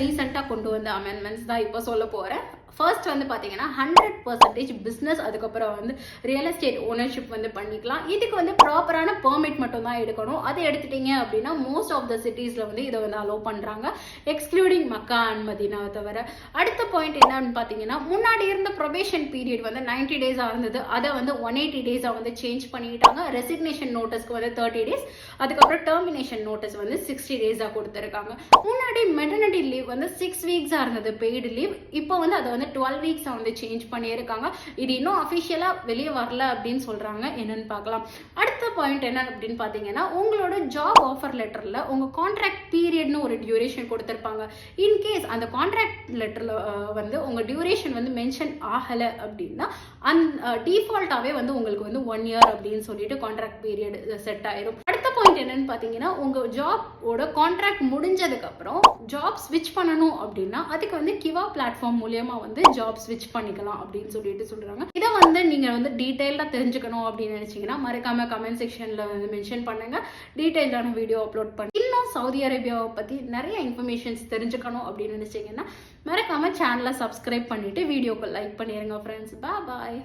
ரீசெண்டாக கொண்டு வந்த அமெண்ட்மெண்ட்ஸ் தான் இப்போ சொல்ல போகிறேன். ஃபர்ஸ்ட் வந்து பார்த்தீங்கன்னா 100% பிஸ்னஸ், அதுக்கப்புறம் வந்து ரியல் எஸ்டேட் ஓனர்ஷிப் வந்து பண்ணிக்கலாம். இதுக்கு வந்து ப்ராப்பரான பெர்மிட் மட்டும் தான் எடுக்கணும். அதை எடுத்துட்டீங்க அப்படின்னா மோஸ்ட் ஆஃப் த சிட்டிஸில் வந்து இதை வந்து அலோவ் பண்ணுறாங்க, எக்ஸ்க்ளூடிங் மக்கா அண்ட் மதீனாவை தவிர. அடுத்த பாயிண்ட் என்னன்னு பார்த்தீங்கன்னா, முன்னாடி இருந்த ப்ரொபேஷன் பீரியட் வந்து 90 டேஸாக இருந்தது, அதை வந்து 180 டேஸாக வந்து சேஞ்ச் பண்ணிட்டாங்க. ரெசிக்னேஷன் நோட்டஸ்க்கு வந்து 30 டேஸ், அதுக்கப்புறம் டெர்மினேஷன் நோட்டஸ் வந்து 60 டேஸாக கொடுத்துருக்காங்க. முன்னாடி மெட்டர்னிட்டி லீவ் வந்து 6 வீக்ஸாக இருந்தது பெய்டு லீவ், இப்போ வந்து அதை வந்து 12 வீக்ஸா வந்து சேஞ்ச் பண்ணியிருக்காங்க. இது இன்னும் அஃபிஷியலா வெளியே வரல அப்படின்னு சொல்றாங்க. என்னன்னு பார்க்கலாம். அடுத்த பாயிண்ட் என்ன அப்படின்னு பார்த்தீங்கன்னா, உங்களோட ஜாப் ஆஃபர் லெட்டர்ல உங்க கான்ட்ராக்ட் பீரியட்னு ஒரு டியூரேஷன் கொடுத்துருப்பாங்க. இன்கேஸ் அந்த கான்ட்ராக்ட் லெட்டர்ல வந்து உங்க டியூரேஷன் வந்து மென்ஷன் ஆகலை அப்படின்னா டிஃபால்ட்டாவே வந்து உங்களுக்கு வந்து 1 இயர் அப்படின்னு சொல்லிட்டு கான்ட்ராக்ட் பீரியட் செட் ஆயிரும். அடுத்த பாயிண்ட் என்னன்னு பார்த்தீங்கன்னா, உங்க ஜாபோட கான்ட்ராக்ட் முடிஞ்சதுக்கு அப்புறம் ஜாப் ஸ்விட்ச் பண்ணணும் அப்படின்னா அதுக்கு வந்து கிவா பிளாட்ஃபார்ம் மூலியமா வந்து ஜாப் ஸ்விட்ச் பண்ணிக்கலாம் அப்படின்னு சொல்லிட்டு சொல்றாங்க. இதை வந்து நீங்க வந்து டீடைலா தெரிஞ்சுக்கணும் அப்படின்னு நினைச்சீங்கன்னா மறக்காம கமெண்ட் செக்ஷன்ல வந்து மென்ஷன் பண்ணுங்க. டீடைல்டான வீடியோ அப்லோட் பண்ணி இன்னும் சவுதி அரேபியாவை பத்தி நிறைய இன்ஃபர்மேஷன்ஸ் தெரிஞ்சுக்கணும் அப்படின்னு நினைச்சீங்கன்னா மறக்காம சேனலை சப்ஸ்கிரைப் பண்ணிட்டு வீடியோக்கு லைக் பண்ணிருங்க ஃப்ரெண்ட்ஸ். பாய்.